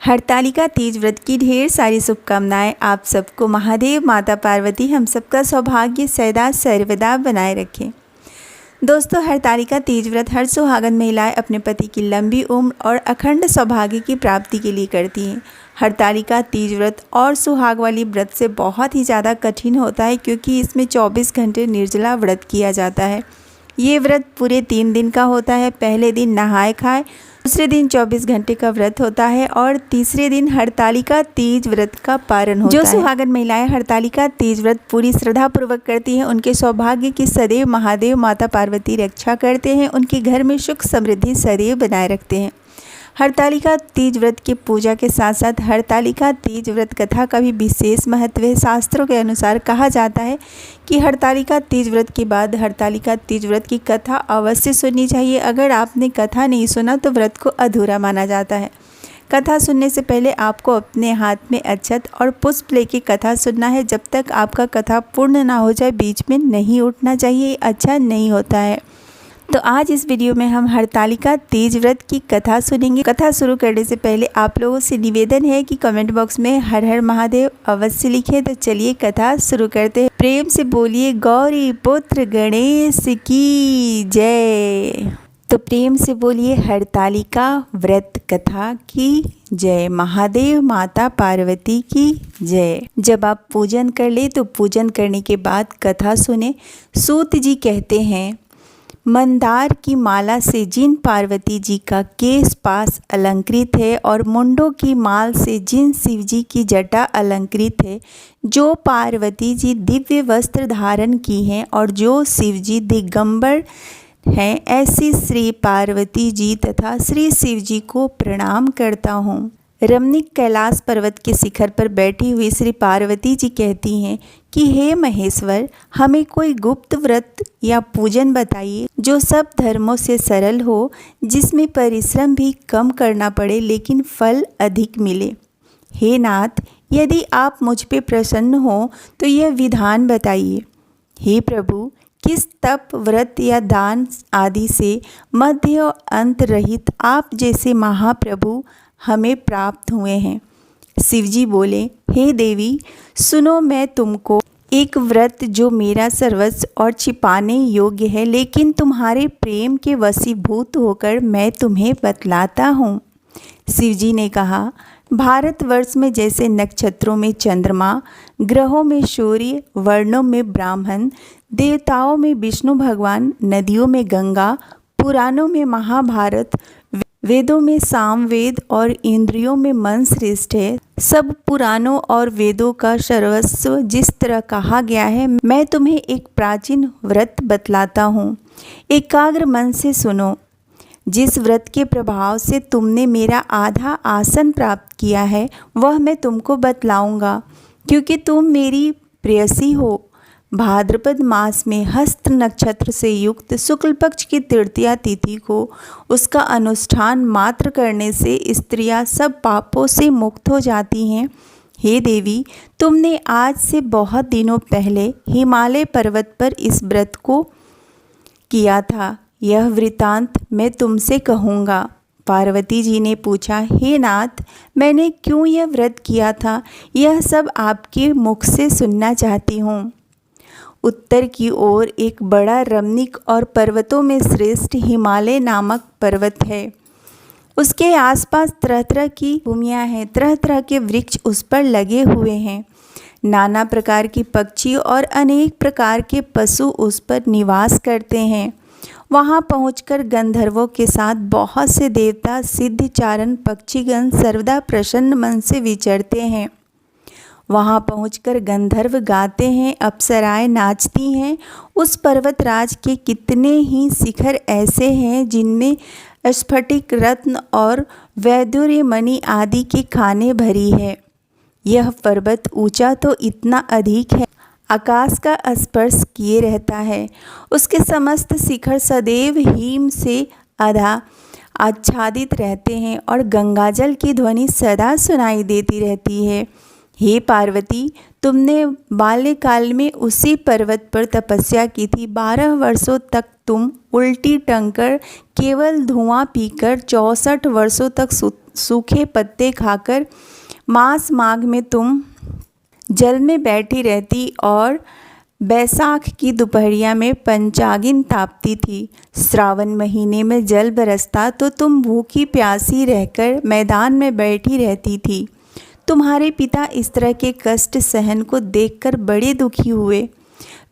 हरतालिका तीज व्रत की ढेर सारी शुभकामनाएं आप सबको। महादेव माता पार्वती हम सबका सौभाग्य सदा सर्वदा बनाए रखें। दोस्तों, हरतालिका तीज व्रत हर सुहागन महिलाएं अपने पति की लंबी उम्र और अखंड सौभाग्य की प्राप्ति के लिए करती हैं। हरतालिका तीज व्रत और सुहाग वाली व्रत से बहुत ही ज़्यादा कठिन होता है, क्योंकि इसमें 24 घंटे निर्जला व्रत किया जाता है। ये व्रत पूरे 3 दिन का होता है। पहले दिन नहाए खाए, दूसरे दिन 24 घंटे का व्रत होता है और तीसरे दिन हरतालिका तीज व्रत का पारण होता है। जो सुहागन महिलाएं हरतालिका तीज व्रत पूरी श्रद्धा पूर्वक करती हैं, उनके सौभाग्य की सदैव महादेव माता पार्वती रक्षा करते हैं, उनके घर में सुख समृद्धि सदैव बनाए रखते हैं। हरतालिका तीज व्रत की पूजा के साथ साथ हरतालिका तीज व्रत कथा का भी विशेष महत्व है। शास्त्रों के अनुसार कहा जाता है कि हरतालिका तीज व्रत के बाद हरतालिका तीज व्रत की कथा अवश्य सुननी चाहिए। अगर आपने कथा नहीं सुना तो व्रत को अधूरा माना जाता है। कथा सुनने से पहले आपको अपने हाथ में अक्षत और पुष्प लेके कथा सुनना है। जब तक आपका कथा पूर्ण ना हो जाए बीच में नहीं उठना चाहिए, अच्छा नहीं होता है। तो आज इस वीडियो में हम हरतालिका तीज व्रत की कथा सुनेंगे। कथा शुरू करने से पहले आप लोगों से निवेदन है कि कमेंट बॉक्स में हर हर महादेव अवश्य लिखें। तो चलिए कथा शुरू करते हैं। प्रेम से बोलिए गौरी पुत्र गणेश की जय। तो प्रेम से बोलिए हरतालिका व्रत कथा की जय। महादेव माता पार्वती की जय। जब आप पूजन कर ले तो पूजन करने के बाद कथा सुने। सूत जी कहते हैं, मंदार की माला से जिन पार्वती जी का केश पास अलंकृत है और मुंडों की माल से जिन शिव जी की जटा अलंकृत है, जो पार्वती जी दिव्य वस्त्र धारण की हैं और जो शिव जी दिगंबर हैं, ऐसी श्री पार्वती जी तथा श्री शिव जी को प्रणाम करता हूँ। रमणीक कैलाश पर्वत के शिखर पर बैठी हुई श्री पार्वती जी कहती हैं कि हे महेश्वर, हमें कोई गुप्त व्रत या पूजन बताइए जो सब धर्मों से सरल हो, जिसमें परिश्रम भी कम करना पड़े लेकिन फल अधिक मिले। हे नाथ, यदि आप मुझ पे प्रसन्न हो तो यह विधान बताइए। हे प्रभु, किस तप व्रत या दान आदि से मध्य और अंत रहित आप जैसे महाप्रभु हमें प्राप्त हुए हैं। शिवजी बोले, हे देवी सुनो, मैं तुमको एक व्रत जो मेरा सर्वस्व और छिपाने योग्य है, लेकिन तुम्हारे प्रेम के वशीभूत होकर मैं तुम्हें बतलाता हूँ। शिवजी ने कहा, भारतवर्ष में जैसे नक्षत्रों में चंद्रमा, ग्रहों में सूर्य, वर्णों में ब्राह्मण, देवताओं में विष्णु भगवान, नदियों में गंगा, पुराणों में महाभारत, वेदों में सामवेद और इंद्रियों में मन श्रेष्ठ है, सब पुराणों और वेदों का सर्वस्व जिस तरह कहा गया है, मैं तुम्हें एक प्राचीन व्रत बतलाता हूँ। एकाग्र मन से सुनो। जिस व्रत के प्रभाव से तुमने मेरा आधा आसन प्राप्त किया है वह मैं तुमको बतलाऊंगा, क्योंकि तुम मेरी प्रेयसी हो। भाद्रपद मास में हस्त नक्षत्र से युक्त शुक्ल पक्ष की तृतीया तिथि को उसका अनुष्ठान मात्र करने से स्त्रियां सब पापों से मुक्त हो जाती हैं। हे देवी, तुमने आज से बहुत दिनों पहले हिमालय पर्वत पर इस व्रत को किया था। यह वृतांत मैं तुमसे कहूँगा। पार्वती जी ने पूछा, हे नाथ, मैंने क्यों यह व्रत किया था, यह सब आपके मुख से सुनना चाहती हूँ। उत्तर की ओर एक बड़ा रमणीक और पर्वतों में श्रेष्ठ हिमालय नामक पर्वत है। उसके आसपास तरह तरह की भूमियाँ हैं, तरह तरह के वृक्ष उस पर लगे हुए हैं। नाना प्रकार की पक्षी और अनेक प्रकार के पशु उस पर निवास करते हैं। वहाँ पहुंचकर गंधर्वों के साथ बहुत से देवता, सिद्ध, चारण, पक्षीगण सर्वदा प्रसन्न मन से विचरते हैं। वहाँ पहुंचकर गंधर्व गाते हैं, अप्सराएं नाचती हैं। उस पर्वतराज के कितने ही शिखर ऐसे हैं जिनमें स्फटिक, रत्न और वैदुर्य मणि आदि की खानें भरी है। यह पर्वत ऊंचा तो इतना अधिक है, आकाश का स्पर्श किए रहता है। उसके समस्त शिखर सदैव हिम से आधा आच्छादित रहते हैं और गंगाजल की ध्वनि सदा सुनाई देती रहती है। हे पार्वती, तुमने बाल्यकाल में उसी पर्वत पर तपस्या की थी। 12 वर्षों तक तुम उल्टी टंकर केवल धुआं पीकर 64 वर्षों तक सूखे पत्ते खाकर मास माघ में तुम जल में बैठी रहती और बैसाख की दोपहरिया में पंचागिन तापती थी। श्रावण महीने में जल बरसता तो तुम भूखी प्यासी रहकर मैदान में बैठी रहती थी। तुम्हारे पिता इस तरह के कष्ट सहन को देखकर बड़े दुखी हुए।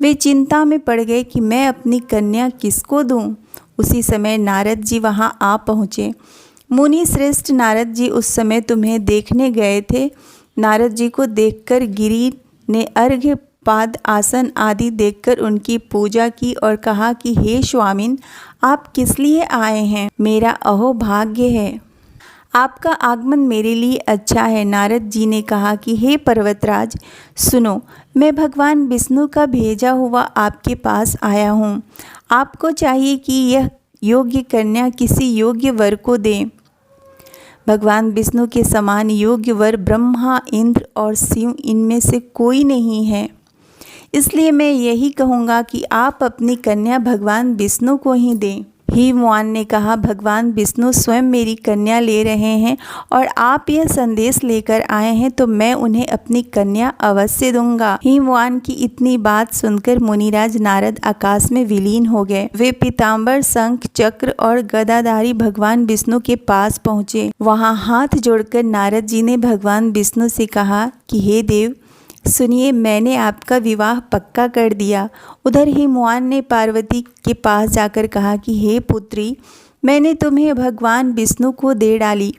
वे चिंता में पड़ गए कि मैं अपनी कन्या किसको दूं। उसी समय नारद जी वहां आ पहुँचे। मुनि श्रेष्ठ नारद जी उस समय तुम्हें देखने गए थे। नारद जी को देखकर गिरि ने अर्घ्य पाद आसन आदि देखकर उनकी पूजा की और कहा कि हे स्वामिन, आप किस लिए आए हैं? मेरा अहोभाग्य है, आपका आगमन मेरे लिए अच्छा है। नारद जी ने कहा कि हे पर्वतराज सुनो, मैं भगवान विष्णु का भेजा हुआ आपके पास आया हूँ। आपको चाहिए कि यह योग्य कन्या किसी योग्य वर को दें। भगवान विष्णु के समान योग्य वर ब्रह्मा, इंद्र और शिव इनमें से कोई नहीं है। इसलिए मैं यही कहूँगा कि आप अपनी कन्या भगवान विष्णु को ही दें। हिमवान ने कहा, भगवान विष्णु स्वयं मेरी कन्या ले रहे हैं और आप यह संदेश लेकर आए हैं तो मैं उन्हें अपनी कन्या अवश्य दूंगा। हिमवान की इतनी बात सुनकर मुनिराज नारद आकाश में विलीन हो गए। वे पीताम्बर, शंख, चक्र और गदाधारी भगवान विष्णु के पास पहुँचे। वहाँ हाथ जोड़कर नारद जी ने भगवान विष्णु से कहा कि हे देव सुनिए, मैंने आपका विवाह पक्का कर दिया। उधर हिमवान ने पार्वती के पास जाकर कहा कि हे पुत्री, मैंने तुम्हें भगवान विष्णु को दे डाली।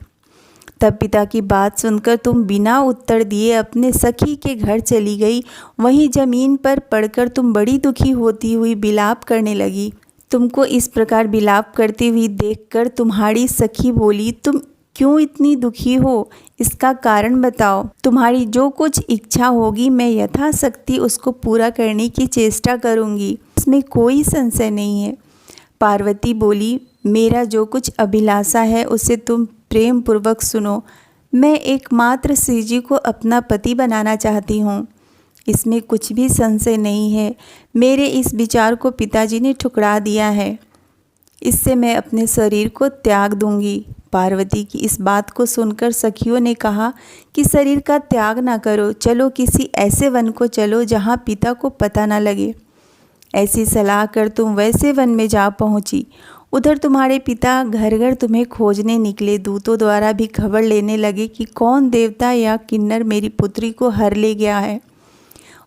तब पिता की बात सुनकर तुम बिना उत्तर दिए अपने सखी के घर चली गई। वहीं जमीन पर पड़कर तुम बड़ी दुखी होती हुई बिलाप करने लगी। तुमको इस प्रकार बिलाप करती हुई देखकर तुम्हारी सखी बोली, तुम क्यों इतनी दुखी हो? इसका कारण बताओ। तुम्हारी जो कुछ इच्छा होगी मैं यथाशक्ति उसको पूरा करने की चेष्टा करूंगी, इसमें कोई संशय नहीं है। पार्वती बोली, मेरा जो कुछ अभिलाषा है उसे तुम प्रेम पूर्वक सुनो। मैं एकमात्र श्री जी को अपना पति बनाना चाहती हूँ, इसमें कुछ भी संशय नहीं है। मेरे इस विचार को पिताजी ने ठुकरा दिया है, इससे मैं अपने शरीर को त्याग दूंगी। पार्वती की इस बात को सुनकर सखियों ने कहा कि शरीर का त्याग ना करो, चलो किसी ऐसे वन को चलो जहाँ पिता को पता ना लगे। ऐसी सलाह कर तुम वैसे वन में जा पहुँची। उधर तुम्हारे पिता घर घर तुम्हें खोजने निकले। दूतों द्वारा भी खबर लेने लगे कि कौन देवता या किन्नर मेरी पुत्री को हर ले गया है।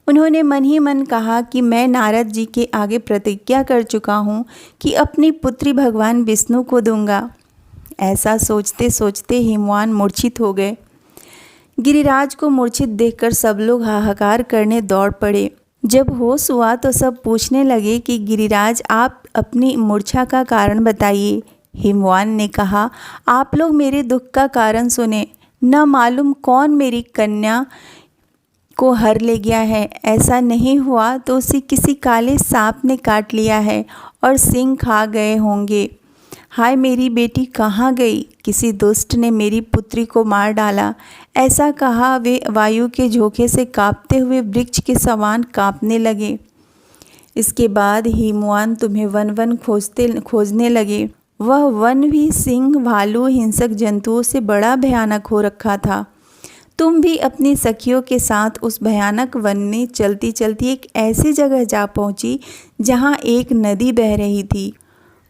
उन्होंने मन ही मन कहा कि मैं नारद जी के आगे प्रतिज्ञा कर चुका हूँ कि अपनी पुत्री भगवान विष्णु को दूंगा। ऐसा सोचते सोचते हिमवान मूर्छित हो गए। गिरिराज को मूर्छित देखकर सब लोग हाहाकार करने दौड़ पड़े। जब होश हुआ तो सब पूछने लगे कि गिरिराज, आप अपनी मूर्छा का कारण बताइए। हिमवान ने कहा, आप लोग मेरे दुख का कारण सुने। न मालूम कौन मेरी कन्या को हर ले गया है। ऐसा नहीं हुआ तो उसे किसी काले सांप ने काट लिया है और सिंह खा गए होंगे। हाय, मेरी बेटी कहाँ गई? किसी दुष्ट ने मेरी पुत्री को मार डाला। ऐसा कहा वे वायु के झोंके से कांपते हुए वृक्ष के समान कांपने लगे। इसके बाद हिमवान तुम्हें वन वन खोजने लगे। वह वन भी सिंह, भालू, हिंसक जंतुओं से बड़ा भयानक हो रखा था। तुम भी अपनी सखियों के साथ उस भयानक वन में चलती चलती एक ऐसी जगह जा पहुंची जहां एक नदी बह रही थी।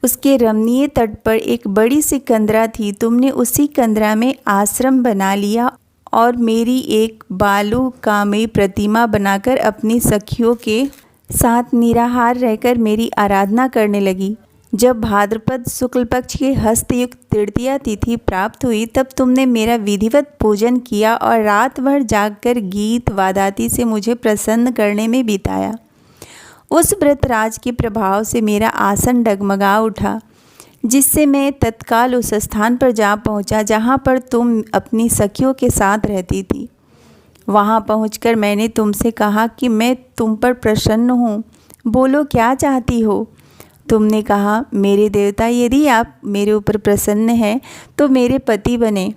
उसके रमणीय तट पर एक बड़ी सी कंदरा थी। तुमने उसी कंदरा में आश्रम बना लिया और मेरी एक बालू कामयी प्रतिमा बनाकर अपनी सखियों के साथ निराहार रहकर मेरी आराधना करने लगी। जब भाद्रपद शुक्ल पक्ष के हस्तयुक्त तृतीया तिथि प्राप्त हुई तब तुमने मेरा विधिवत पूजन किया और रात भर जागकर गीत वादाती से मुझे प्रसन्न करने में बिताया। उस व्रतराज के प्रभाव से मेरा आसन डगमगा उठा, जिससे मैं तत्काल उस स्थान पर जा पहुंचा जहां पर तुम अपनी सखियों के साथ रहती थी। वहां पहुंचकर मैंने तुमसे कहा कि मैं तुम पर प्रसन्न हूँ, बोलो क्या चाहती हो। तुमने कहा, मेरे देवता, यदि आप मेरे ऊपर प्रसन्न हैं तो मेरे पति बने।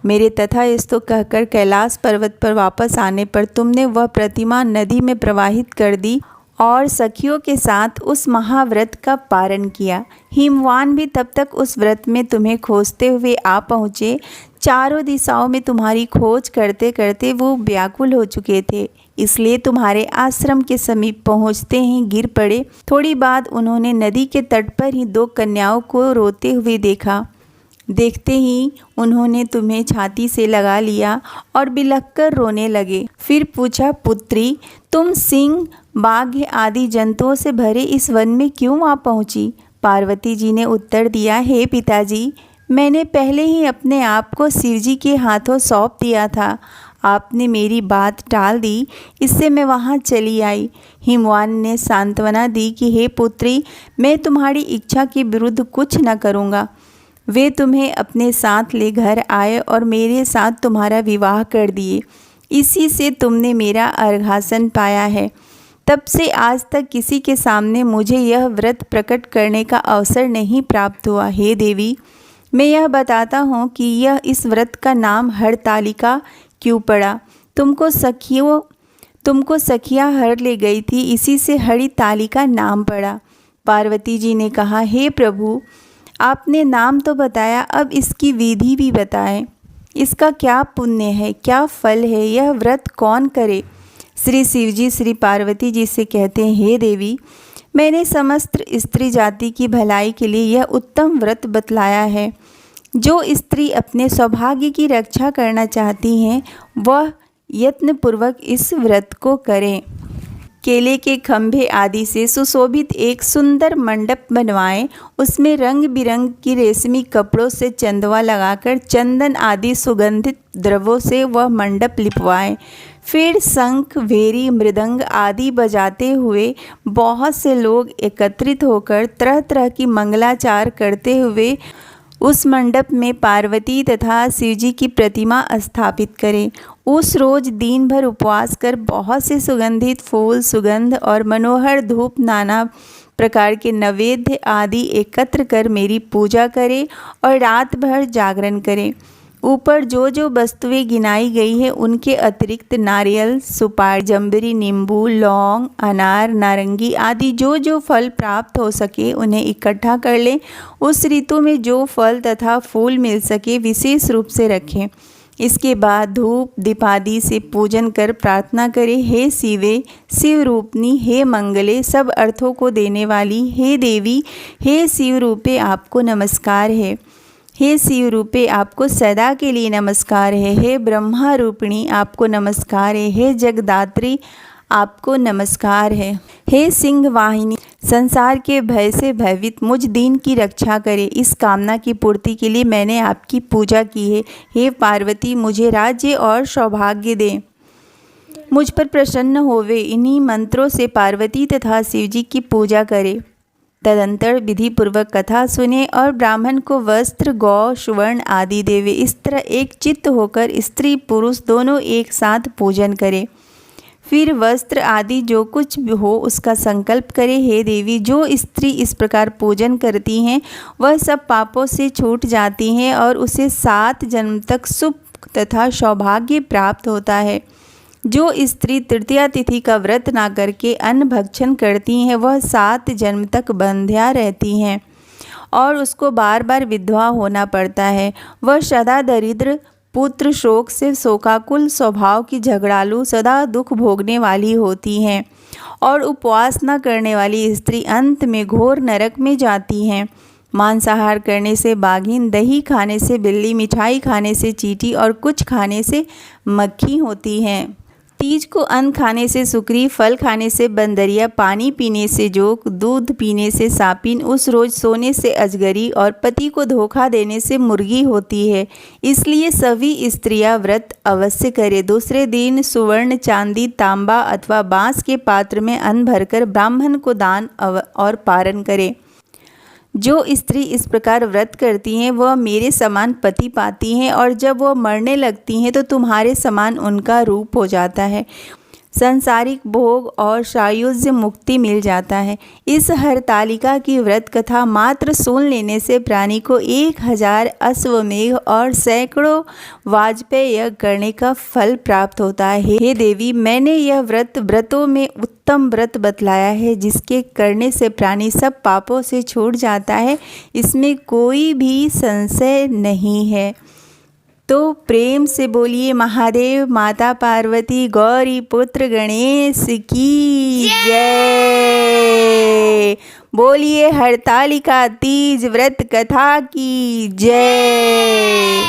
मेरे तथास्तु कहकर कैलाश पर्वत पर वापस आने पर तुमने वह प्रतिमा नदी में प्रवाहित कर दी और सखियों के साथ उस महाव्रत का पारण किया। हिमवान भी तब तक उस व्रत में तुम्हें खोजते हुए आ पहुँचे। चारों दिशाओं में तुम्हारी खोज करते करते वो व्याकुल हो चुके थे, इसलिए तुम्हारे आश्रम के समीप पहुँचते ही गिर पड़े। थोड़ी बाद उन्होंने नदी के तट पर ही 2 कन्याओं को रोते हुए देखा। देखते ही उन्होंने तुम्हें छाती से लगा लिया और बिलख कर रोने लगे। फिर पूछा, पुत्री, तुम सिंह, बाघ आदि जंतुओं से भरे इस वन में क्यों आ पहुँची? पार्वती जी ने उत्तर दिया, हे पिताजी, मैंने पहले ही अपने आप को शिवजी के हाथों सौंप दिया था। आपने मेरी बात टाल दी, इससे मैं वहाँ चली आई। हिमवान ने सांत्वना दी कि हे पुत्री, मैं तुम्हारी इच्छा के विरुद्ध कुछ न करूँगा। वे तुम्हें अपने साथ ले घर आए और मेरे साथ तुम्हारा विवाह कर दिए। इसी से तुमने मेरा अर्घासन पाया है। तब से आज तक किसी के सामने मुझे यह व्रत प्रकट करने का अवसर नहीं प्राप्त हुआ। हे देवी, मैं यह बताता हूँ कि यह इस व्रत का नाम हरतालिका क्यों पड़ा। तुमको सखियाँ हर ले गई थी, इसी से हरितालिका नाम पड़ा। पार्वती जी ने कहा, हे प्रभु, आपने नाम तो बताया, अब इसकी विधि भी बताएं। इसका क्या पुण्य है, क्या फल है, यह व्रत कौन करे? श्री शिवजी श्री पार्वती जी से कहते हैं, हे देवी, मैंने समस्त स्त्री जाति की भलाई के लिए यह उत्तम व्रत बतलाया है। जो स्त्री अपने सौभाग्य की रक्षा करना चाहती हैं, वह यत्नपूर्वक इस व्रत को करें। केले के खंभे आदि से सुशोभित एक सुंदर मंडप बनवाएं। उसमें रंग बिरंग की रेशमी कपड़ों से चंदवा लगाकर चंदन आदि सुगंधित द्रव्यों से वह मंडप लिपवाएं। फिर शंख, भेरी, मृदंग आदि बजाते हुए बहुत से लोग एकत्रित होकर तरह तरह की मंगलाचार करते हुए उस मंडप में पार्वती तथा शिवजी की प्रतिमा स्थापित करें। उस रोज दिन भर उपवास कर बहुत से सुगंधित फूल, सुगंध और मनोहर धूप, नाना प्रकार के नैवेद्य आदि एकत्र कर मेरी पूजा करें और रात भर जागरण करें। ऊपर जो जो वस्तुएं गिनाई गई है उनके अतिरिक्त नारियल, सुपारी, जंबरी, नींबू, लौंग, अनार, नारंगी आदि जो जो फल प्राप्त हो सके उन्हें इकट्ठा कर लें। उस ऋतु में जो फल तथा फूल मिल सके विशेष रूप से रखें। इसके बाद धूप दीपादि से पूजन कर प्रार्थना करें, हे शिवे, शिव रूपनी, हे मंगले, सब अर्थों को देने वाली, हे देवी, हे शिव रूपे आपको नमस्कार है। हे शिव रूपे आपको सदा के लिए नमस्कार है। हे ब्रह्मा रूपिणी आपको नमस्कार है। हे जगदात्री आपको नमस्कार है। हे सिंह वाहिनी, संसार के भय से भयभीत मुझ दीन की रक्षा करे। इस कामना की पूर्ति के लिए मैंने आपकी पूजा की है। हे पार्वती, मुझे राज्य और सौभाग्य दें, मुझ पर प्रसन्न होवे। इन्हीं मंत्रों से पार्वती तथा शिवजी की पूजा करे। तदंतर विधि पूर्वक कथा सुने और ब्राह्मण को वस्त्र, गौ, सुवर्ण आदि देवे। इस तरह एक चित्त होकर स्त्री पुरुष दोनों एक साथ पूजन करें। फिर वस्त्र आदि जो कुछ भी हो उसका संकल्प करे। हे देवी, जो स्त्री इस प्रकार पूजन करती हैं वह सब पापों से छूट जाती हैं और उसे 7 जन्म तक सुख तथा सौभाग्य प्राप्त होता है। जो स्त्री तृतीया तिथि का व्रत ना करके अन्न भक्षण करती हैं वह 7 जन्म तक बंध्या रहती हैं और उसको बार बार विधवा होना पड़ता है। वह सदा दरिद्र, पुत्र शोक से शोकाकुल, स्वभाव की झगड़ालू, सदा दुख भोगने वाली होती हैं और उपवास न करने वाली स्त्री अंत में घोर नरक में जाती हैं। मांसाहार करने से बाघिन, दही खाने से बिल्ली, मिठाई खाने से चींटी और कुछ खाने से मक्खी होती हैं। तीज को अन्न खाने से सुकरी, फल खाने से बंदरिया, पानी पीने से जोक, दूध पीने से सापिन, उस रोज सोने से अजगरी और पति को धोखा देने से मुर्गी होती है। इसलिए सभी स्त्रियां व्रत अवश्य करें। दूसरे दिन सुवर्ण, चांदी, तांबा अथवा बांस के पात्र में अन्न भरकर ब्राह्मण को दान और पारण करें। जो स्त्री इस प्रकार व्रत करती हैं वह मेरे समान पति पाती हैं और जब वह मरने लगती हैं तो तुम्हारे समान उनका रूप हो जाता है। सांसारिक भोग और सायुज्य मुक्ति मिल जाता है। इस हरतालिका की व्रत कथा मात्र सुन लेने से प्राणी को 1000 अश्वमेघ और सैकड़ों वाजपेय यज्ञ करने का फल प्राप्त होता है। हे देवी, मैंने यह व्रतों में उत्तम व्रत बतलाया है, जिसके करने से प्राणी सब पापों से छूट जाता है। इसमें कोई भी संशय नहीं है। तो प्रेम से बोलिए महादेव, माता पार्वती, गौरी पुत्र गणेश की जय। बोलिए हरतालिका तीज व्रत कथा की जय।